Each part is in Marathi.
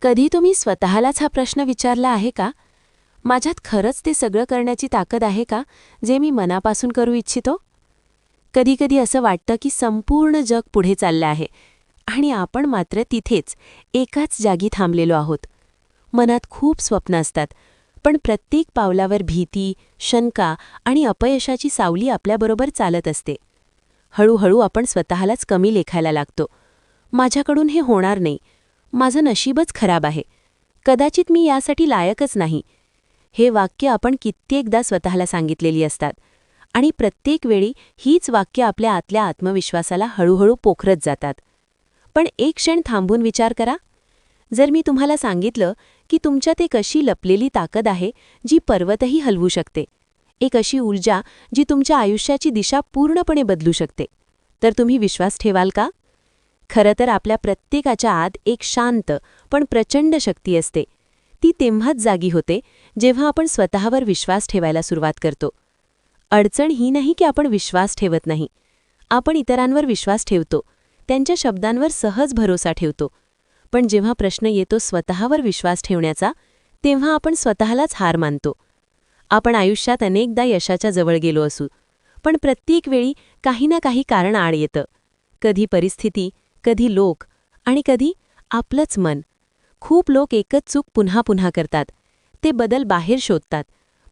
कधी तुम्ही स्वतःलाच हा प्रश्न विचारला आहे का? माझ्यात खरंच ते सगळं करण्याची ताकद आहे का, जे मी मनापासून करू इच्छितो? कधीकधी असं वाटतं की संपूर्ण जग पुढे चाललं आहे आणि आपण मात्र तिथेच एकाच जागी थांबलेलो आहोत. मनात खूप स्वप्न असतात, पण प्रत्येक पावलावर भीती, शंका आणि अपयशाची सावली आपल्याबरोबर चालत असते. हळूहळू आपण स्वतःलाच कमी लेखायला लागतो. माझ्याकडून हे होणार नाही, माझं नशीबच खराब आहे, कदाचित मी यासाठी लायकच नाही. हे वाक्य आपण कित्येकदा स्वतःला सांगितलेली असतात आणि प्रत्येक वेळी हीच वाक्य आपल्या आतल्या आत्मविश्वासाला हळूहळू पोखरत जातात. पण एक क्षण थांबून विचार करा. जर मी तुम्हाला सांगितलं की तुमच्यात एक अशी लपलेली ताकद आहे जी पर्वतही हलवू शकते, एक अशी ऊर्जा जी तुमच्या आयुष्याची दिशा पूर्णपणे बदलू शकते, तर तुम्ही विश्वास ठेवाल का? खरं तर आपल्या प्रत्येकाच्या आत एक शांत पण प्रचंड शक्ती असते. ती तेव्हाच जागी होते जेव्हा आपण स्वतःवर विश्वास ठेवायला सुरुवात करतो. अडचण ही नाही की आपण विश्वास ठेवत नाही. आपण इतरांवर विश्वास ठेवतो, त्यांच्या शब्दांवर सहज भरोसा ठेवतो. पण जेव्हा प्रश्न येतो स्वतःवर विश्वास ठेवण्याचा, तेव्हा आपण स्वतःलाच हार मानतो. आपण आयुष्यात अनेकदा यशाच्या जवळ गेलो असू, पण प्रत्येक वेळी काही ना काही कारण आड येतं. कधी परिस्थिती, कधी लोक आणि कधी आपलंच मन. खूप लोक एकच चूक पुन्हा पुन्हा करतात. ते बदल बाहेर शोधतात,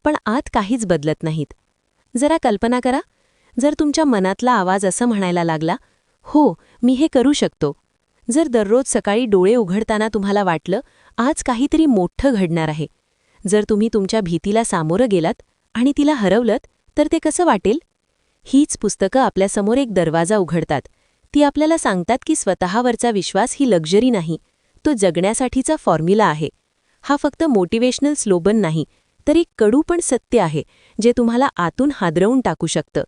पण आत काहीच बदलत नाहीत. जरा कल्पना करा, जर तुमच्या मनातला आवाज असं म्हणायला लागला, हो मी हे करू शकतो. जर दररोज सकाळी डोळे उघडताना तुम्हाला वाटलं, आज काहीतरी मोठं घडणार आहे. जर तुम्ही तुमच्या भीतीला सामोरं गेलात आणि तिला हरवलत, तर ते कसं वाटेल? हीच पुस्तकं आपल्यासमोर एक दरवाजा उघडतात. ती आपल्याला सांगतात की स्वतःवरचा विश्वास ही लक्झरी नाही, तो जगण्यासाठीचा फॉर्म्युला आहे. हा फक्त मोटिवेशनल स्लोगन नाही, तर एक कडू पण सत्य आहे, जे तुम्हाला आतून हादरवून टाकू शकतं.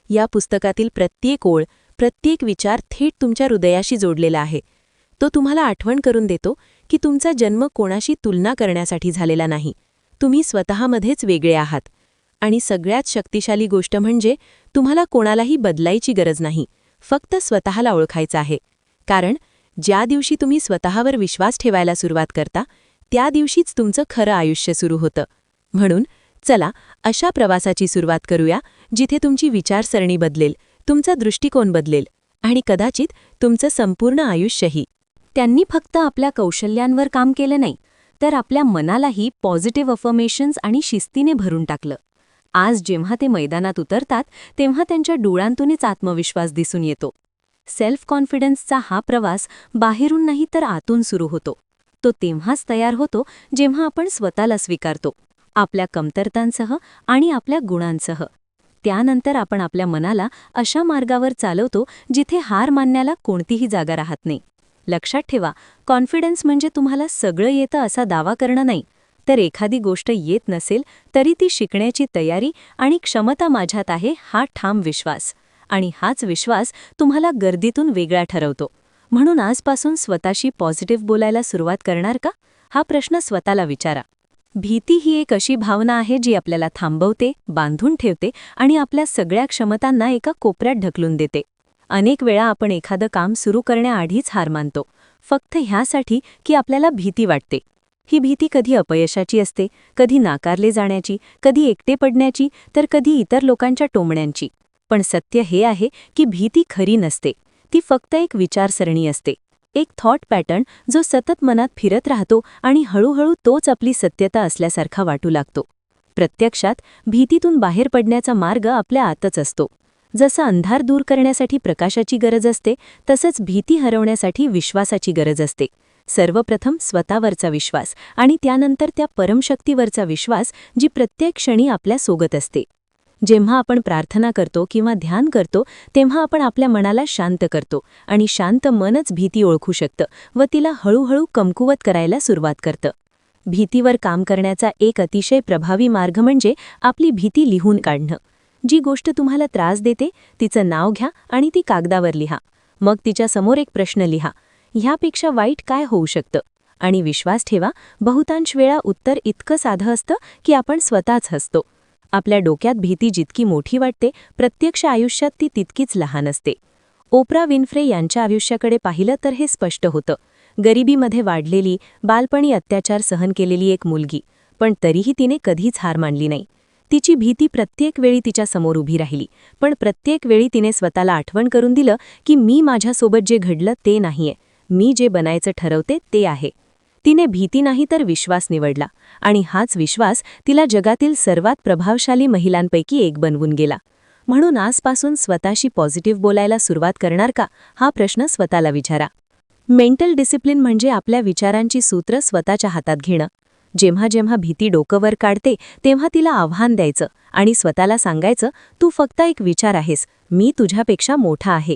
या पुस्तकातील प्रत्येक ओळ, प्रत्येक विचार थेट तुमच्या हृदयाशी जोडलेला आहे. तो तुम्हाला आठवण करून देतो की तुमचा जन्म कोणाशी तुलना करण्यासाठी झालेला नाही. तुम्ही स्वतःमध्येच वेगळे आहात. आणि सगळ्यात शक्तिशाली गोष्ट म्हणजे तुम्हाला कोणालाही बदलायची गरज नाही, फक्त स्वतःला ओळखायचं आहे. कारण ज्या दिवशी तुम्ही स्वतःवर विश्वास ठेवायला सुरुवात करता, त्या दिवशीच तुमचं खरं आयुष्य सुरू होतं. म्हणून चला अशा प्रवासाची सुरुवात करूया, जिथे तुमची विचारसरणी बदलेल, तुमचा दृष्टिकोन बदलेल आणि कदाचित तुमचं संपूर्ण आयुष्यही. त्यांनी फक्त आपल्या कौशल्यांवर काम केलं नाही, तर आपल्या मनालाही पॉझिटिव्ह अफर्मेशन्स आणि शिस्तीने भरून टाकलं. आज जेव्हा ते मैदानात उतरतात, तेव्हा त्यांच्या डोळ्यांतूनच आत्मविश्वास दिसून येतो. सेल्फ कॉन्फिडन्सचा हा प्रवास बाहेरून नाही तर आतून सुरू होतो. तो तेव्हाच तयार होतो जेव्हा आपण स्वतःला स्वीकारतो, आपल्या कमतरतांसह आणि आपल्या गुणांसह. त्यानंतर आपण आपल्या मनाला अशा मार्गावर चालवतो जिथे हार मानण्याला कोणतीही जागा राहत नाही. लक्षात ठेवा, कॉन्फिडन्स म्हणजे तुम्हाला सगळं येतं असा दावा करणं नाही, तर एखादी गोष्ट येत नसेल तरी ती शिकण्याची तयारी आणि क्षमता माझ्यात आहे हा ठाम विश्वास. आणि हाच विश्वास तुम्हाला गर्दीतून वेगळा ठरवतो. म्हणून आजपासून स्वतःशी पॉझिटिव्ह बोलायला सुरुवात करणार का? हा प्रश्न स्वतःला विचारा. भीती ही एक अशी भावना आहे जी आपल्याला थांबवते, बांधून ठेवते आणि आपल्या सगळ्या क्षमतांना एका कोपऱ्यात ढकलून देते. अनेक वेळा आपण एखादं काम सुरू करण्याआधीच हार मानतो, फक्त ह्यासाठी की आपल्याला भीती वाटते. ही भीती कधी अपयशाची असते, कधी नाकारले जाण्याची, कधी एकटे पडण्याची, तर कधी इतर लोकांच्या टोमण्यांची. पण सत्य हे आहे की भीती खरी नसते. ती फक्त एक विचारसरणी असते, एक थॉट पॅटर्न जो सतत मनात फिरत राहतो आणि हळूहळू तोच आपली सत्यता असल्यासारखा वाटू लागतो. प्रत्यक्षात भीतीतून बाहेर पडण्याचा मार्ग आपल्या आतच असतो. जसं अंधार दूर करण्यासाठी प्रकाशाची गरज असते, तसंच भीती हरवण्यासाठी विश्वासाची गरज असते. सर्वप्रथम स्वतःवरचा विश्वास आणि त्यानंतर त्या परमशक्तीवरचा विश्वास, जी प्रत्येक क्षणी आपल्या सोबत असते. जेव्हा आपण प्रार्थना करतो किंवा ध्यान करतो, तेव्हा आपण आपल्या मनाला शांत करतो आणि शांत मनच भीती ओळखू शकतं व तिला हळूहळू कमकुवत करायला सुरुवात करतं. भीतीवर काम करण्याचा एक अतिशय प्रभावी मार्ग म्हणजे आपली भीती लिहून काढणं. जी गोष्ट तुम्हाला त्रास देते तिचं नाव घ्या आणि ती कागदावर लिहा. मग तिच्यासमोर एक प्रश्न लिहा, ह्यापेक्षा वाईट काय होऊ शकतं? आणि विश्वास ठेवा, बहुतांश वेळा उत्तर इतकं साधं असतं की आपण स्वतःच हसतो. आपल्या डोक्यात भीती जितकी मोठी वाटते, प्रत्यक्ष आयुष्यात ती तितकीच लहान असते. ओप्रा विन्फ्रे यांच्या आयुष्याकडे पाहिलं तर हे स्पष्ट होतं. गरिबीमध्ये वाढलेली, बालपणी अत्याचार सहन केलेली एक मुलगी, पण तरीही तिने कधीच हार मानली नाही. तिची भीती प्रत्येक वेळी तिच्यासमोर उभी राहिली, पण प्रत्येक वेळी तिने स्वतःला आठवण करून दिलं की मी माझ्यासोबत जे घडलं ते नाहीये, मी जे बनायचं ठरवते ते आहे. तिने भीती नाही तर विश्वास निवडला, आणि हाच विश्वास तिला जगातील सर्वात प्रभावशाली महिलांपैकी एक बनवून गेला. म्हणून आजपासून स्वतःशी पॉझिटिव्ह बोलायला सुरुवात करणार का, हा प्रश्न स्वतःला विचारा. मेंटल डिसिप्लिन म्हणजे आपल्या विचारांची सूत्र स्वतःच्या हातात घेणं. जेव्हा जेव्हा भीती डोकं वर काढते तेव्हा तिला आव्हान द्यायचं आणि स्वतःला सांगायचं, तू फक्त एक विचार आहेस, मी तुझ्यापेक्षा मोठा आहे.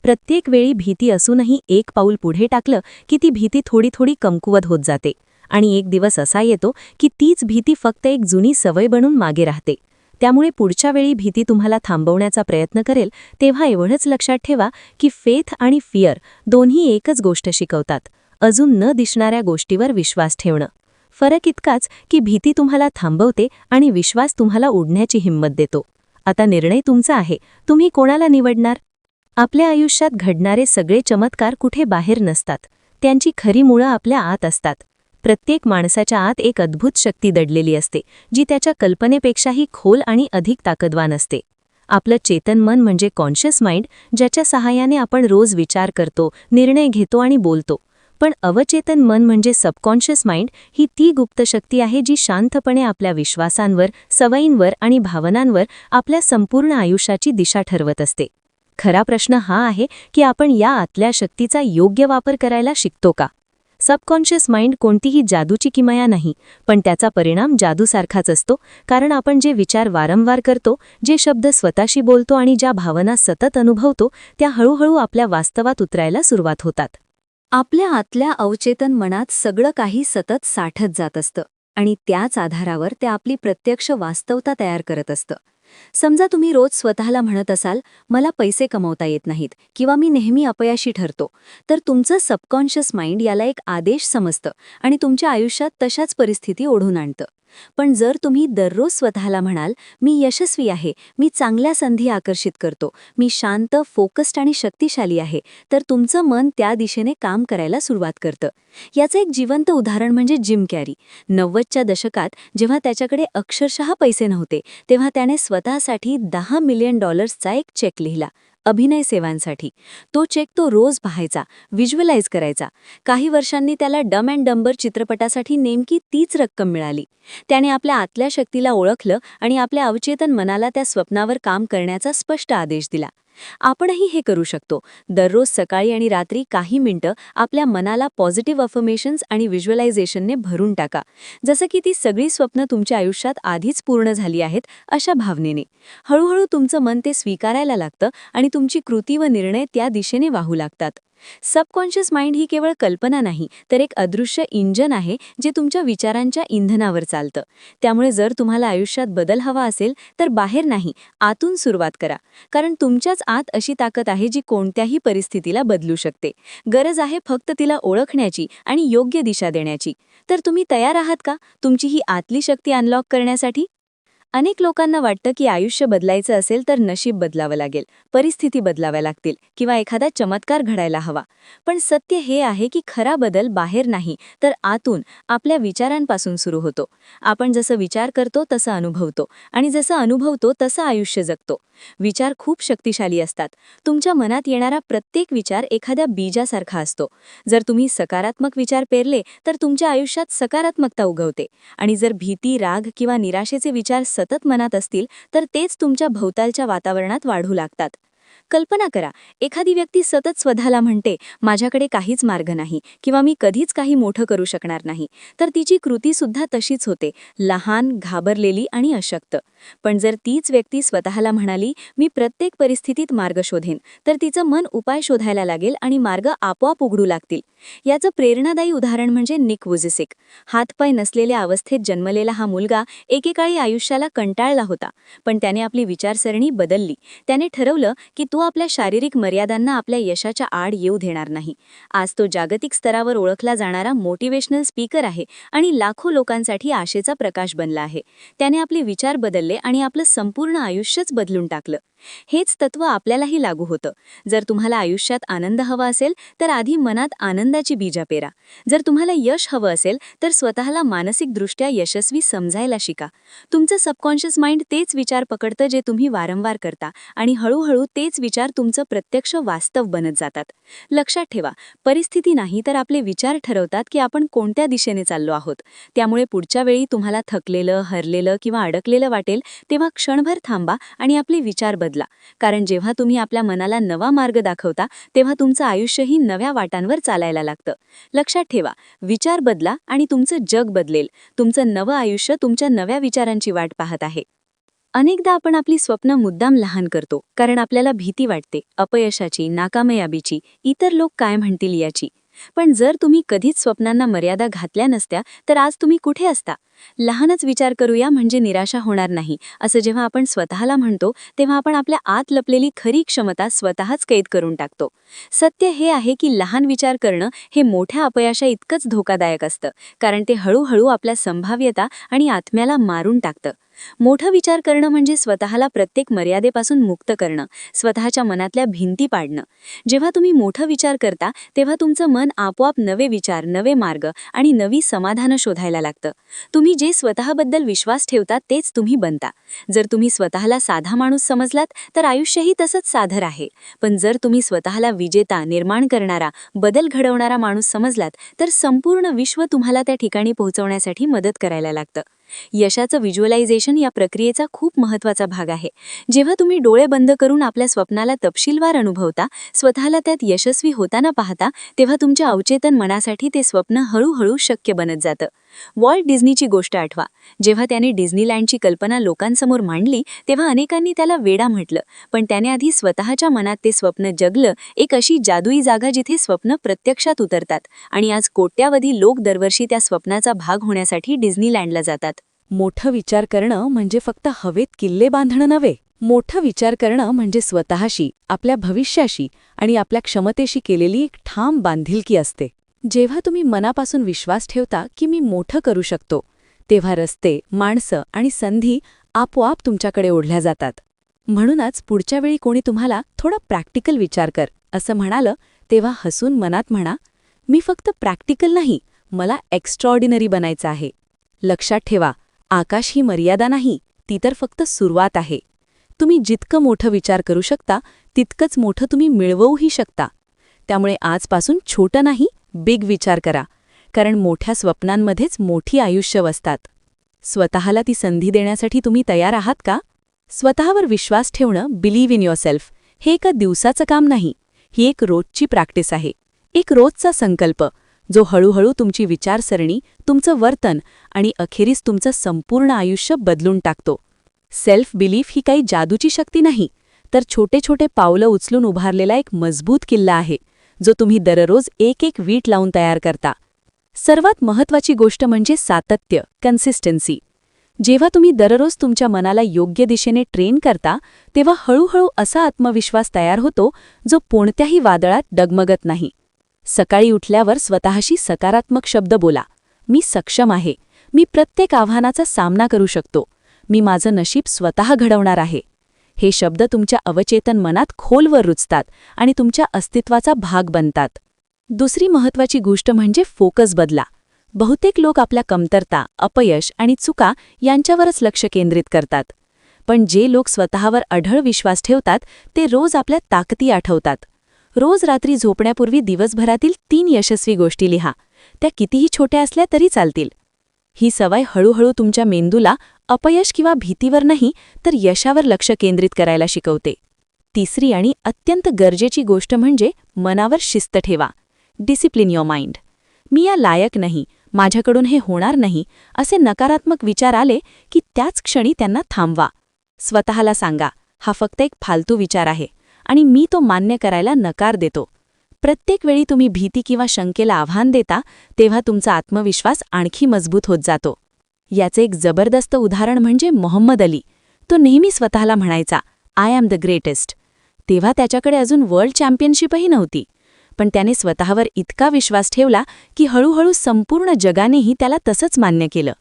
प्रत्येक वेळी भीती असूनही एक पाऊल पुढे टाकलं की ती भीती थोडी थोडी कमकुवत होत जाते, आणि एक दिवस असा येतो की तीच भीती फक्त एक जुनी सवय बनून मागे राहते. त्यामुळे पुढच्या वेळी भीती तुम्हाला थांबवण्याचा प्रयत्न करेल तेव्हा एवढंच लक्षात ठेवा की फेथ आणि फिअर दोन्ही एकच गोष्ट शिकवतात, अजून न दिसणाऱ्या गोष्टीवर विश्वास ठेवणं. फरक इतकाच की भीती तुम्हाला थांबवते आणि विश्वास तुम्हाला उडण्याची हिंमत देतो. आता निर्णय तुमचा आहे, तुम्ही कोणाला निवडणार? आपल्या आयुष्यात घडणारे सगळे चमत्कार कुठे बाहेर नसतात, त्यांची खरी मुळं आपल्या आत असतात. प्रत्येक माणसाच्या आत एक अद्भुत शक्ती दडलेली असते, जी त्याच्या कल्पनेपेक्षाही खोल आणि अधिक ताकदवान असते. आपलं चेतन मन म्हणजे कॉन्शियस माइंड, ज्याच्या सहाय्याने आपण रोज विचार करतो, निर्णय घेतो आणि बोलतो. पण अवचेतन मन म्हणजे सबकॉन्शियस माइंड, ही ती गुप्त शक्ती आहे जी शांतपणे आपल्या विश्वासांवर, सवयींवर आणि भावनांवर आपल्या संपूर्ण आयुष्याची दिशा ठरवत असते. खरा प्रश्न हा आहे की आपण या आतल्या शक्तीचा योग्य वापर करायला शिकतो का? सबकॉन्शियस माइंड कोणतीही जादूची किमया नाही, पण त्याचा परिणाम जादूसारखाच असतो, कारण आपण जे विचार वारंवार करतो, जे शब्द स्वतःशी बोलतो आणि ज्या भावना सतत अनुभवतो, त्या हळूहळू आपल्या वास्तवात उतरायला सुरुवात होतात. आपल्या आतल्या अवचेतन मनात सगळं काही सतत साठत जात असतं, आणि त्याच आधारावर ते आपली प्रत्यक्ष वास्तवता तयार करत असतं. समजा तुम्ही रोज स्वतःला म्हणत असाल, मला पैसे कमवता येत नाहीत किंवा मी नेहमी अपयशी ठरतो, तर तुमचं सबकॉन्शियस माइंड याला एक आदेश समजतं आणि तुमच्या आयुष्यात तशाच परिस्थिती ओढून आणतं. पण जर तुम्ही दररोज स्वतःला म्हणाल, मी यशस्वी आहे, मी चांगल्या संधी आकर्षित करतो, मी शांत, फोकस्ड आणि शक्तिशाली आहे, तर तुमचं मन त्या दिशेने काम करायला सुरुवात करतं. याचं एक जिवंत उदाहरण म्हणजे जिम कॅरी. 90च्या दशकात जेव्हा त्याच्याकडे अक्षरशः पैसे नव्हते, तेव्हा त्याने स्वतःसाठी $10 मिलियन एक चेक लिहिला, अभिनय सेवांसाठी. तो चेक तो रोज पाहायचा, व्हिज्युअलाइज करायचा. काही वर्षांनी त्याला डम अँड डंबर चित्रपटासाठी नेमकी तीच रक्कम मिळाली. त्याने आपल्या आतल्या शक्तीला ओळखलं आणि आपल्या अवचेतन मनाला त्या स्वप्नावर काम करण्याचा स्पष्ट आदेश दिला. आपणही हे करू शकतो. दररोज सकाळी आणि रात्री काही मिनिटं आपल्या मनाला पॉझिटिव्ह अफर्मेशन्स आणि व्हिज्युअलायझेशनने भरून टाका, जसं की ती सगळी स्वप्न तुमच्या आयुष्यात आधीच पूर्ण झाली आहेत अशा भावनेने. हळूहळू तुमचं मन ते स्वीकारायला लागतं आणि तुमची कृती व निर्णय त्या दिशेने वाहू लागतात. सबकॉन्शियस माइंड ही केवळ कल्पना नाही, तर एक अदृश्य इंजन आहे जे तुमच्या विचारांच्या इंधनावर चालतं. त्यामुळे जर तुम्हाला आयुष्यात बदल हवा असेल तर बाहेर नाही, आतून सुरुवात करा. कारण तुमच्याच आत अशी ताकद आहे जी कोणत्याही परिस्थितीला बदलू शकते. गरज आहे फक्त तिला ओळखण्याची आणि योग्य दिशा देण्याची. तर तुम्ही तयार आहात का तुमची ही आतली शक्ती अनलॉक करण्यासाठी? अनेक लोकांना वाटतं की आयुष्य बदलायचं असेल तर नशीब बदलावं लागेल, परिस्थिती बदलाव्या लागतील किंवा एखादा चमत्कार घडायला हवा. पण सत्य हे आहे की खरा बदल बाहेर नाही, तर आतून, आपल्या विचारांपासून सुरू होतो. आपण जसं विचार करतो तसं अनुभवतो, आणि जसं अनुभवतो तसं आयुष्य जगतो. विचार खूप शक्तिशाली असतात. तुमच्या मनात येणारा प्रत्येक विचार एखाद्या बीजासारखा असतो. जर तुम्ही सकारात्मक विचार पेरले तर तुमच्या आयुष्यात सकारात्मकता उगवते, आणि जर भीती, राग किंवा निराशेचे विचार सतत मनात असतील तर तेच तुमच्या भोवतालच्या वातावरणात वाढू लागतात. कल्पना करा, एखादी व्यक्ती सतत स्वतःला म्हणते, माझ्याकडे काहीच मार्ग नाही किंवा मी कधीच काही मोठं करू शकणार नाही, तर तिची कृती सुद्धा तशीच होते, लहान, घाबरलेली आणि अशक्त. पण जर तीच व्यक्ती स्वतःला म्हणाली, मी प्रत्येक परिस्थितीत मार्ग शोधेन, तर तिचं मन उपाय शोधायला लागेल आणि मार्ग आपोआप उघडू लागतील. याचं प्रेरणादायी उदाहरण म्हणजे निक वुजिसिक. हातपाय नसलेल्या अवस्थेत जन्मलेला हा मुलगा एकेकाळी आयुष्याला कंटाळला होता, पण त्याने आपली विचारसरणी बदलली. त्याने ठरवलं की तो आपल्या शारीरिक मर्यादांना आपल्या यशाच्या आड येऊ देणार नाही. आज तो जागतिक स्तरावर ओळखला जाणारा मोटिवेशनल स्पीकर आहे आणि लाखो लोकांसाठी आशेचा प्रकाश बनला आहे. त्याने आपले विचार बदलले आणि आपलं संपूर्ण आयुष्यच बदलून टाकलं. हेच तत्त्व आपल्यालाही लागू होतं. जर तुम्हाला आयुष्यात आनंद हवा असेल तर आधी मनात आनंदाची बीजा पेरा. जर तुम्हाला यश हवं असेल तर स्वतःला मानसिकदृष्ट्या यशस्वी समजायला शिका. तुमचं सबकॉन्शियस माइंड तेच विचार पकडतं जे तुम्ही वारंवार करता आणि हळूहळू तेच विचार तुमचं प्रत्यक्ष वास्तव बनत जातात. लक्षात ठेवा, परिस्थिती नाही तर आपले विचार ठरवतात की आपण कोणत्या दिशेने चाललो आहोत. त्यामुळे पुढच्या वेळी तुम्हाला थकलेलं, हरलेलं किंवा अडकलेलं वाटेल तेव्हा क्षणभर थांबा आणि आपले विचार बदला. कारण जेव्हा तुम्ही आपल्या मनाला नवा मार्ग दाखवता तेव्हा तुमचं आयुष्यही नव्या वाटांवर चालायला लागतं. लक्षात ठेवा, विचार बदला आणि तुमचं जग बदलेल. तुमचं नवं आयुष्य तुमच्या नव्या विचारांची वाट पाहत आहे. अनेकदा आपण आपली स्वप्न मुद्दाम लहान करतो कारण आपल्याला भीती वाटते अपयशाची, नाकामयाबीची, इतर लोक काय म्हणतील याची. पण जर तुम्ही कधीच स्वप्नांना मर्यादा घातल्या नसत्या तर आज तुम्ही कुठे असता? लहानच विचार करूया म्हणजे निराशा होणार नाही असं जेव्हा आपण स्वतःला म्हणतो तेव्हा आपण आपल्या आत लपलेली खरी क्षमता स्वतःच कैद करून टाकतो. सत्य हे आहे की लहान विचार करणं हे मोठ्या अपयशा इतकंच धोकादायक असतं, कारण ते हळूहळू आपल्या संभाव्यता आणि आत्म्याला मारून टाकतं. मोठं विचार करणं म्हणजे स्वतःला प्रत्येक मर्यादेपासून मुक्त करणं, स्वतःच्या मनातल्या भिंती पाडणं. जेव्हा तुम्ही मोठं विचार करता तेव्हा तुमचं मन आपोआप नवे विचार, नवे मार्ग आणि नवी समाधानं शोधायला लागतं. तुम्ही जे स्वतःबद्दल विश्वास ठेवता तेच तुम्ही बनता. जर तुम्ही स्वतःला साधा माणूस समजलात तर आयुष्यही तसंच साधं आहे. पण जर तुम्ही स्वतःला विजेता, निर्माण करणारा, बदल घडवणारा माणूस समजलात तर संपूर्ण विश्व तुम्हाला त्या ठिकाणी पोहोचवण्यासाठी मदत करायला लागतं. यशाचं व्हिज्युअलायझेशन या प्रक्रियेचा खूप महत्त्वाचा भाग आहे. जेव्हा तुम्ही डोळे बंद करून आपल्या स्वप्नाला तपशीलवार अनुभवता, स्वतःला त्यात यशस्वी होताना पाहता, तेव्हा तुमच्या अवचेतन मनासाठी ते स्वप्न हळूहळू शक्य बनत जातं. वॉल्ट डिझनीची गोष्ट आठवा. जेव्हा त्याने डिझनीलँडची कल्पना लोकांसमोर मांडली तेव्हा अनेकांनी त्याला वेडा म्हटलं, पण त्याने आधी स्वतःच्या मनात ते स्वप्न जगलं. एक अशी जादुई जागा जिथे स्वप्न प्रत्यक्षात उतरतात आणि आज कोट्यावधी लोक दरवर्षी त्या स्वप्नाचा भाग होण्यासाठी डिझनीलँडला जातात. मोठं विचार करणं म्हणजे फक्त हवेत किल्ले बांधणं नव्हे. मोठं विचार करणं म्हणजे स्वतःशी, आपल्या भविष्याशी आणि आपल्या क्षमतेशी केलेली एक ठाम बांधिलकी असते. जेव्हा तुम्ही मनापासून विश्वास ठेवता की मी मोठं करू शकतो, तेव्हा रस्ते, माणसं आणि संधी आपोआप तुमच्याकडे ओढल्या जातात. म्हणूनच पुढच्या वेळी कोणी तुम्हाला थोडा प्रॅक्टिकल विचार कर असं म्हणालं तेव्हा हसून मनात म्हणा, मी फक्त प्रॅक्टिकल नाही, मला एक्स्ट्रॉर्डिनरी बनायचं आहे. लक्षात ठेवा, आकाश ही मर्यादा नाही, ती तर फक्त सुरुवात आहे. तुम्ही जितकं मोठं विचार करू शकता तितकंच मोठं तुम्ही मिळवूही शकता. त्यामुळे आजपासून छोटं नाही, बिग विचार करा, कारण मोठ्या स्वप्नांमध्येच मोठी आयुष्य वसतात. स्वतःला ती संधी देण्यासाठी तुम्ही तयार आहात का? स्वतःवर विश्वास ठेवणं, बिलीव्ह इन युअरसेल्फ, हे एका दिवसाचं काम नाही, ही एक रोजची प्रॅक्टिस आहे. एक रोजचा संकल्प जो हळूहळू तुमची विचारसरणी, तुमचं वर्तन आणि अखेरीस तुमचं संपूर्ण आयुष्य बदलून टाकतो. सेल्फ बिलीफ ही काही जादूची शक्ती नाही, तर छोटे छोटे पावलं उचलून उभारलेला एक मजबूत किल्ला आहे, जो तुम्ही दररोज एक एक वीट लावून तयार करता. सर्वात महत्त्वाची गोष्ट म्हणजे सातत्य, कन्सिस्टन्सी. जेव्हा तुम्ही दररोज तुमच्या मनाला योग्य दिशेने ट्रेन करता तेव्हा हळूहळू असा आत्मविश्वास तयार होतो जो कोणत्याही वादळात डगमगत नाही. सकाळी उठल्यावर स्वतःशी सकारात्मक शब्द बोला. मी सक्षम आहे, मी प्रत्येक आव्हानाचा सामना करू शकतो, मी माझं नशीब स्वतः घडवणार आहे. हे शब्द तुमच्या अवचेतन मनात खोलवर रुजतात आणि तुमच्या अस्तित्वाचा भाग बनतात. दुसरी महत्त्वाची गोष्ट म्हणजे फोकस बदला. बहुतेक लोक आपल्या कमतरता, अपयश आणि चुका यांच्यावरच लक्ष केंद्रित करतात. पण जे लोक स्वतःवर अढळ विश्वास ठेवतात ते रोज आपल्या ताकदी आठवतात. रोज रात्री झोपण्यापूर्वी दिवसभरातील 3 यशस्वी गोष्टी लिहा. त्या कितीही छोट्या असल्या तरी चालतील. ही सवय हळूहळू तुमच्या मेंदूला अपयश किंवा भीतीवर नाही तर यशावर लक्ष केंद्रित करायला शिकवते. तिसरी आणि अत्यंत गरजेची गोष्ट म्हणजे मनावर शिस्त ठेवा. Discipline your mind. मी या लायक नाही, माझ्याकडून हे होणार नाही असे नकारात्मक विचार आले की त्याच क्षणी त्यांना थांबवा. स्वतःला सांगा, हा फक्त एक फालतू विचार आहे आणि मी तो मान्य करायला नकार देतो. प्रत्येक वेळी तुम्ही भीती किंवा शंकेला आव्हान देता तेव्हा तुमचा आत्मविश्वास आणखी मजबूत होत जातो. याचे एक जबरदस्त उदाहरण म्हणजे मोहम्मद अली. तो नेहमी स्वतःला म्हणायचा, आय एम द ग्रेटेस्ट. तेव्हा त्याच्याकडे अजून वर्ल्ड चॅम्पियनशिपही नव्हती. पण त्याने स्वतःवर इतका विश्वास ठेवला की हळूहळू संपूर्ण जगानेही त्याला तसंच मान्य केलं.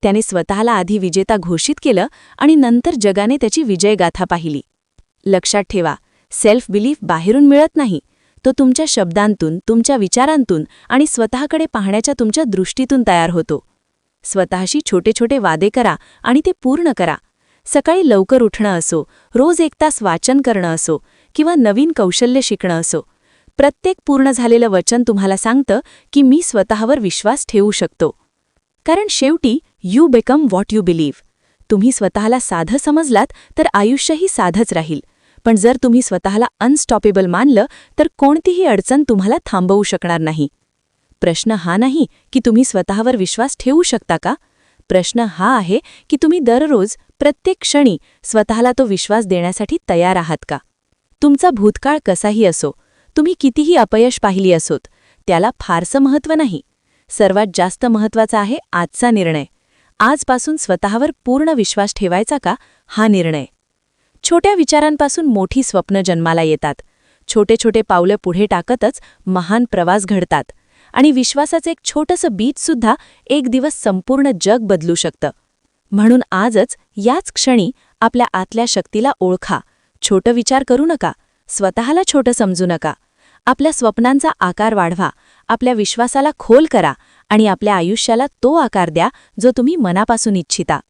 त्याने स्वतःला आधी विजेता घोषित केलं आणि नंतर जगाने त्याची विजयगाथा पाहिली. लक्षात ठेवा, सेल्फ बिलीफ बाहेरून मिळत नाही. तो तुमच्या शब्दांतून, तुमच्या विचारांतून आणि स्वतःकडे पाहण्याच्या तुमच्या दृष्टीतून तयार होतो. स्वतःशी छोटे छोटे वादे करा आणि ते पूर्ण करा. सकाळी लवकर उठणं असो, रोज 1 तास वाचन करणं असो किंवा नवीन कौशल्य शिकणं असो, प्रत्येक पूर्ण झालेलं वचन तुम्हाला सांगतं की मी स्वतःवर विश्वास ठेवू शकतो. कारण शेवटी you become what you believe. तुम्ही स्वतःला साधं समजलात तर आयुष्यही साधंच राहील. पण जर तुम्ही स्वतःला अनस्टॉपेबल मानलं तर कोणतीही अडचण तुम्हाला थांबवू शकणार नाही. प्रश्न हा नाही की तुम्ही स्वतःवर विश्वास ठेवू शकता का. प्रश्न हा आहे की तुम्ही दररोज, प्रत्येक क्षणी स्वतःला तो विश्वास देण्यासाठी तयार आहात का. तुमचा भूतकाळ कसाही असो, तुम्ही कितीही अपयश पाहिली असोत, त्याला फारसं महत्त्व नाही. सर्वात जास्त महत्त्वाचा आहे आजचा निर्णय. आजपासून स्वतःवर पूर्ण विश्वास ठेवायचा का, हा निर्णय. छोट्या विचारांपासून मोठी स्वप्न जन्माला येतात. छोटे छोटे पावलं पुढे टाकतच महान प्रवास घडतात. आणि विश्वासाचं एक छोटंसं बीजसुद्धा एक दिवस संपूर्ण जग बदलू शकतं. म्हणून आजच, याच क्षणी आपल्या आतल्या शक्तीला ओळखा. छोटं विचार करू नका, स्वतःला छोटं समजू नका. आपल्या स्वप्नांचा आकार वाढवा, आपल्या विश्वासाला खोल करा आणि आपल्या आयुष्याला तो आकार द्या जो तुम्ही मनापासून इच्छिता.